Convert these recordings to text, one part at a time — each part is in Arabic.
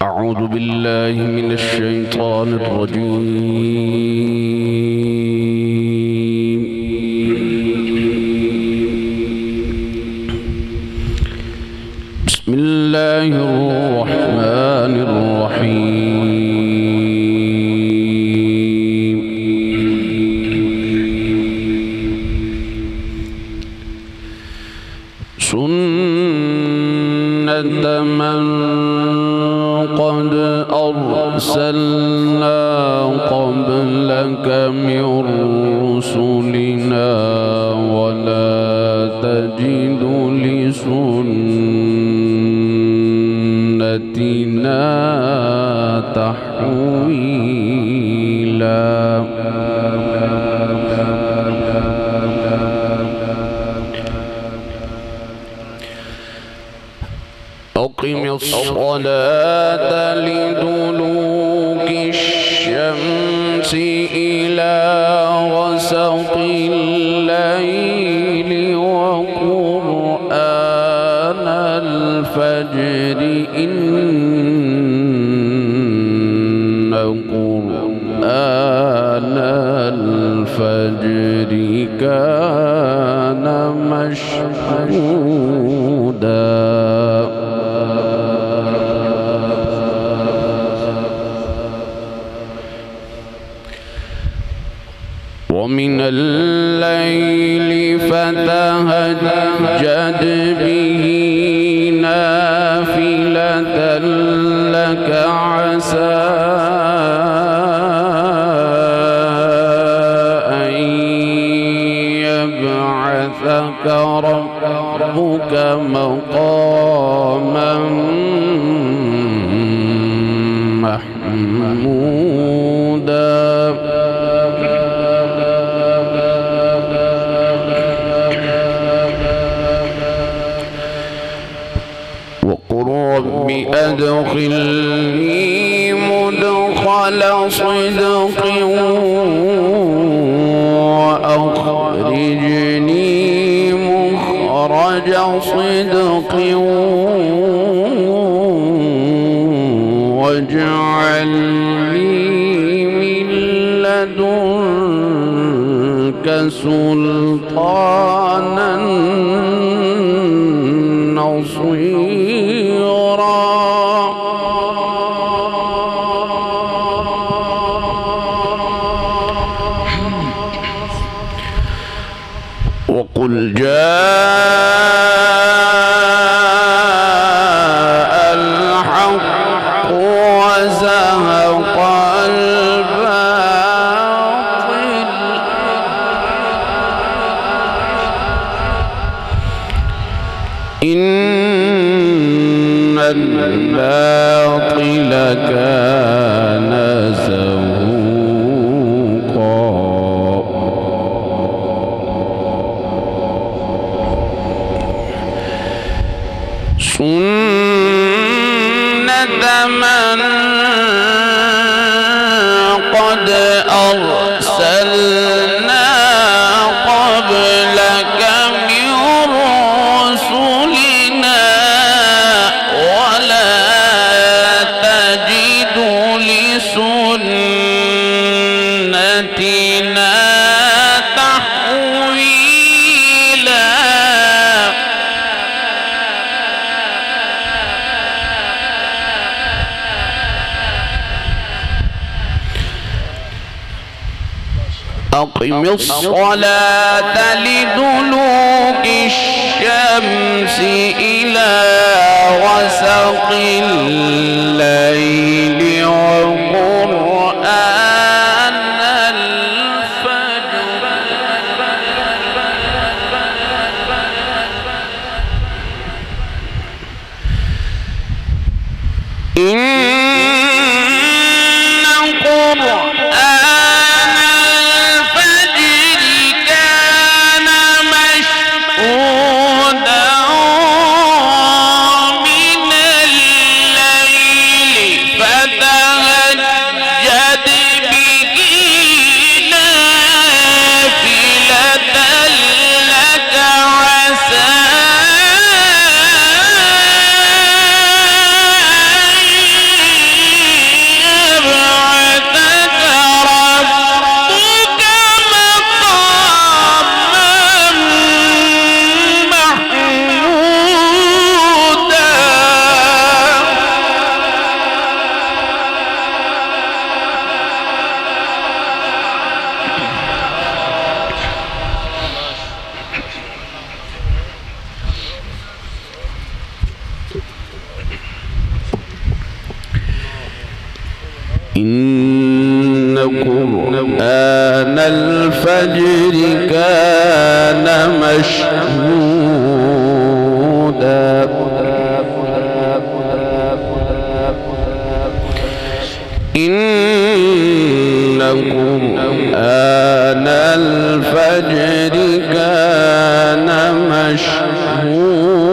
أعوذ بالله من الشيطان الرجيم. بسم الله الرحمن الرحيم. سنة من قد أرسلنا قبلك من رسلنا ولا تجد لسنتنا تحويلا. أقم الصلاة لدلوك الشمس إلى غسق الليل وقرآن الفجر إن قرآن الفجر كان مشهودا. ومن الليل فتهجد به نافلة لك عسى أن يبعثك ربك مقاما محمودا. رب أدخلني مدخل صدق وأخرجني مخرج صدق واجعل لي من لدنك سلطانا نصيرا. وقل جاء الحق وزهق الباطل إن الباطل كان زهوقا. سنة من قد أرسلنا قبلك من رسلنا ولا تجد لسنتنا تحويلا. أقم الصلاة لدلوك الشمس إلى غسق الليل وقرآن الفجر إن قرآن الفجر كان مشهودا. من الليل فتهجد به نافلة لك عسى إن قرآن الفجر كان مشهودا إن قرآن الفجر كان مشهودا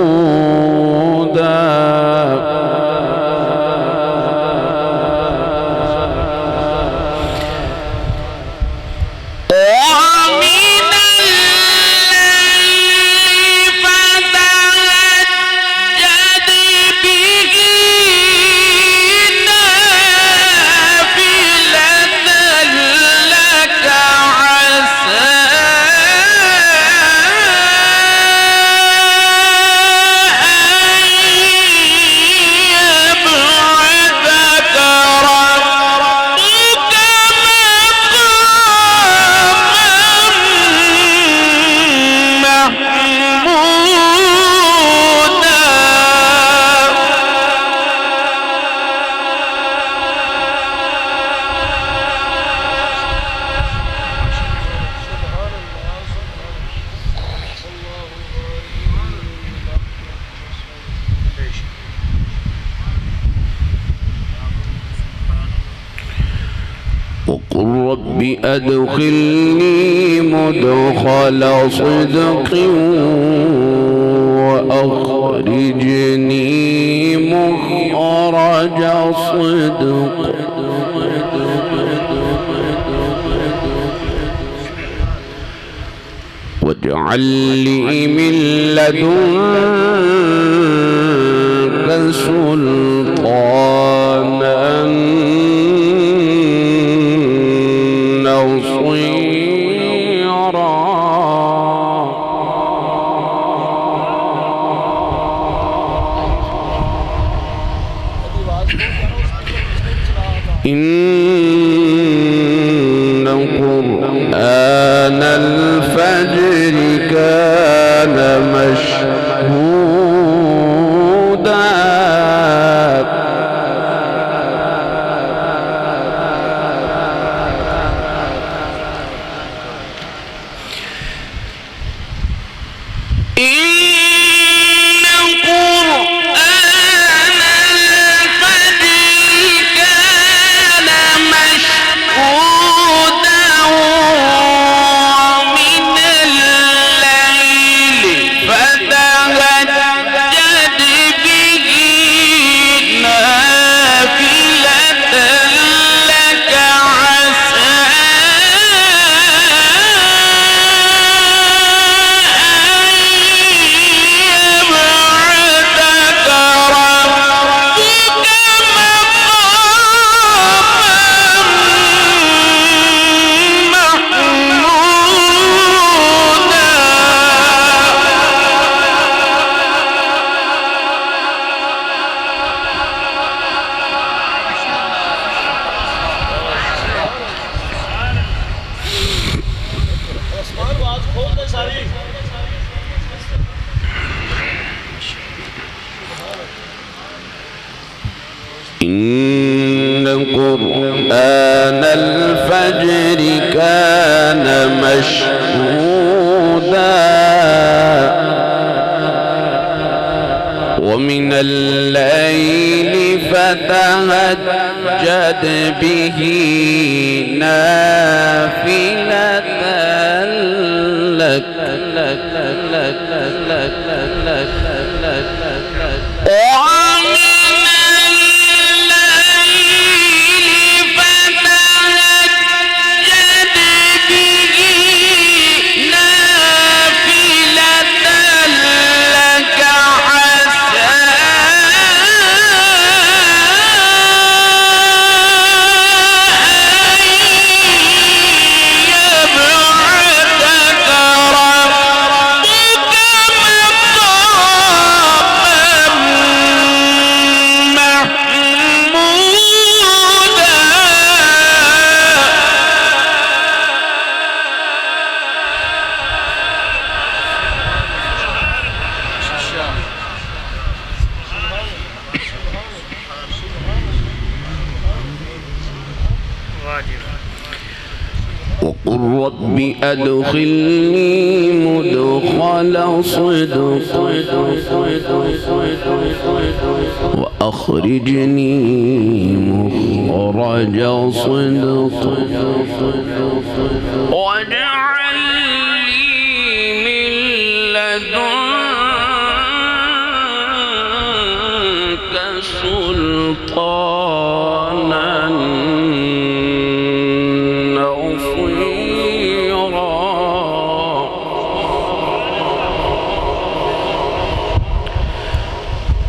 وقل رب أدخلني مدخل صدق وأخرجني مخرج صدق واجعل لي من لدنك سلطانا إن قرآن الفجر كان مشهودا إن قرآن الفجر كان مشهودا ومن الليل فتهجد به نافلة لك ربك وقل رب أدخلني مدخل صدق وأخرجني مخرج صدق واجعل لي من لدنك سلطانا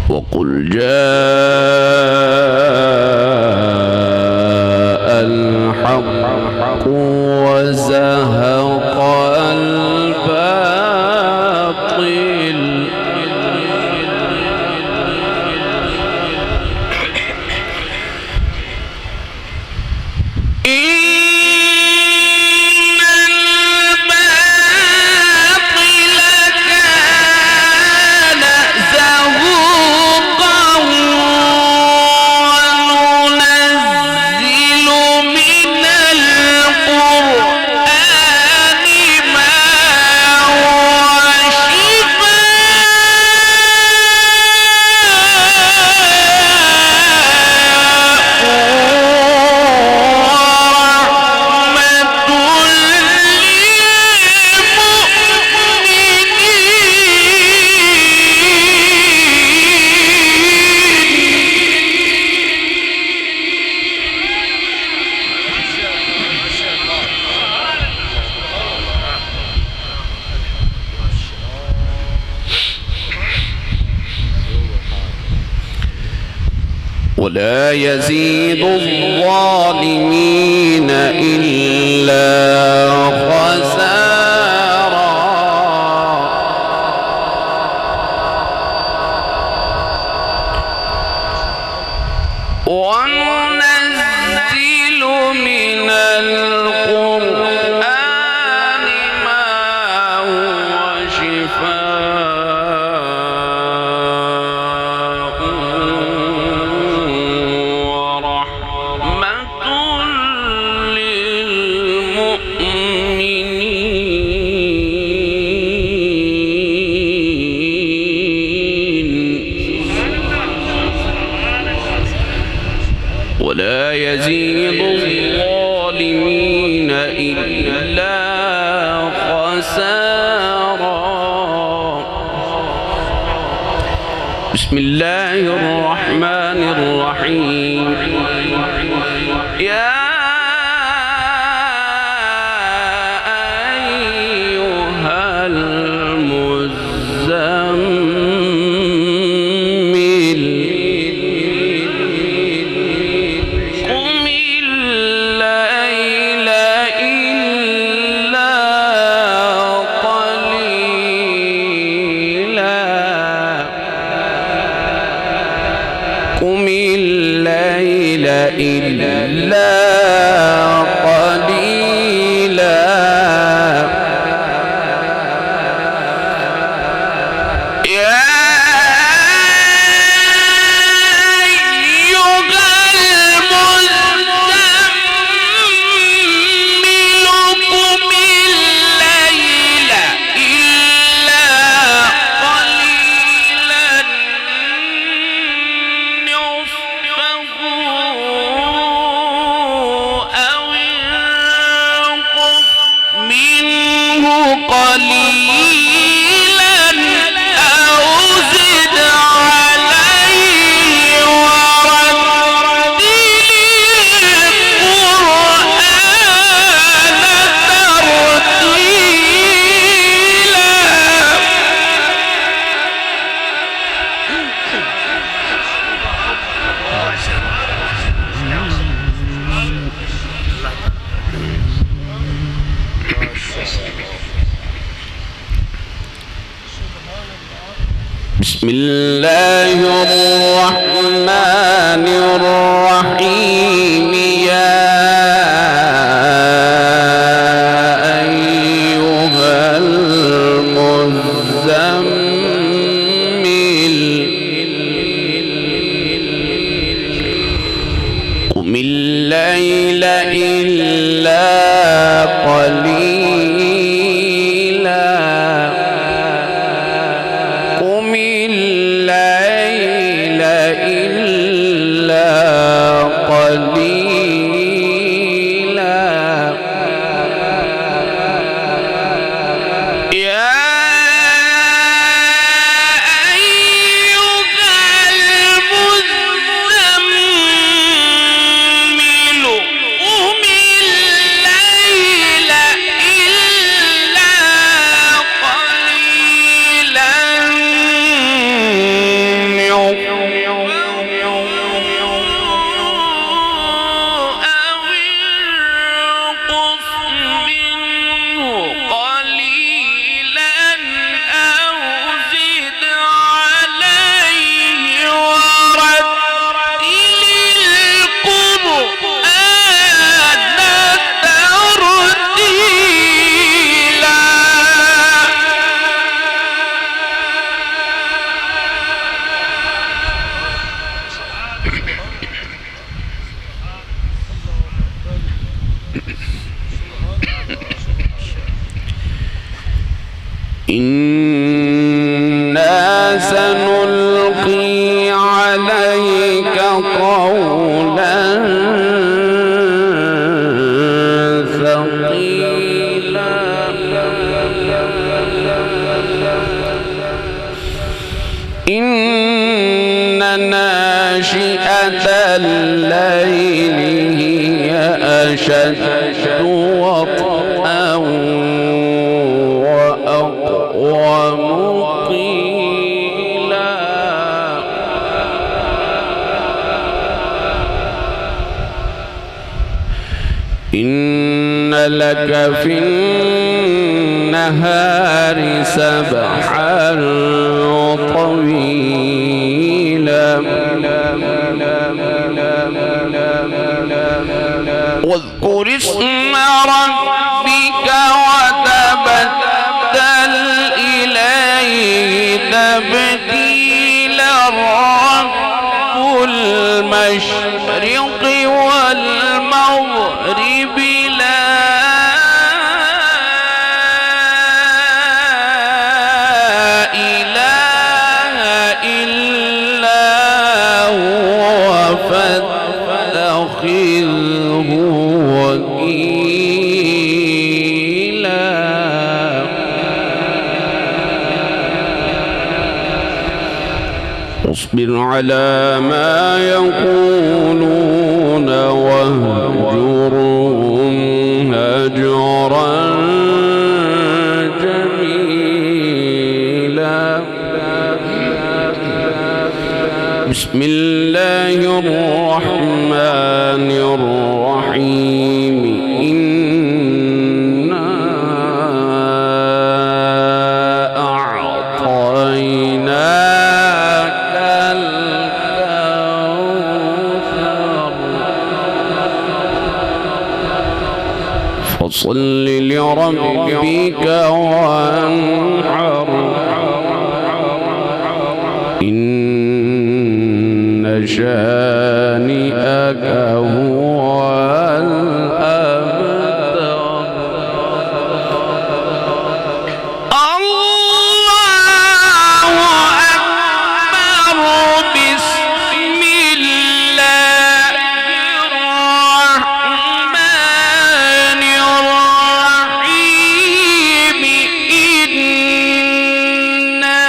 وقل جاء الحق وزهق الباطل ولا يزيد الظالمين إلا خسارا وننزل من القرآن ما هو شفاء ولا يزيد الظالمين إلا خسارا. بسم الله الرحمن الرحيم. يا أيها المزمل قم الليل إلا قليلا قم الليل إلا قليلا يا أيها المزمل قم الليل إلا قليلا نصفه أو انقص منه قليلا أو زد عليه ورتل القرآن ترتيلا. بسم الله الرحمن الرحيم. يا أيها المزمل قم الليل إلا قليلا قم الليل إلا قليلا يا إنا سنلقي عليك قولا ثقيلا إن ناشئة الليل هي أشد وطئا ومقيلا إن لك في النهار سبحا طويلا واذكر اسم ربك وتبتل إليه تبتيلا رب المشرق والمغرب لا إله إلا هو فاتخذه وكيلا واصبر على ما يقولون واهجرهم هجرا جميلا بسم الله الرحمن الرحيم إنا أعطيناك الكوثر فصل لربك وانحر إن شانئك هو الأبتر الله أكبر بسم الله الرحمن الرحيم إنا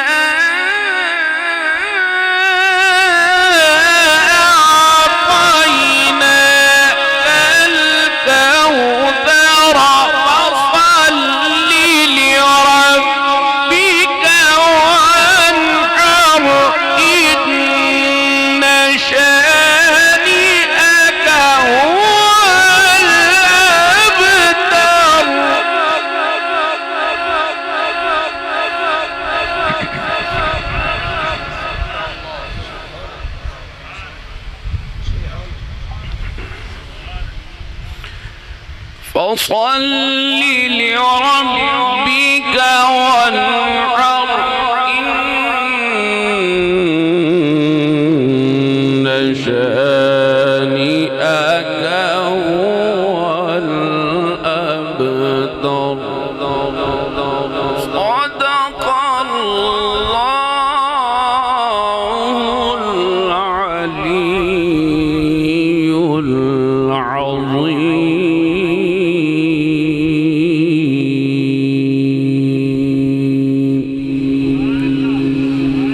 فصل لربك وانحر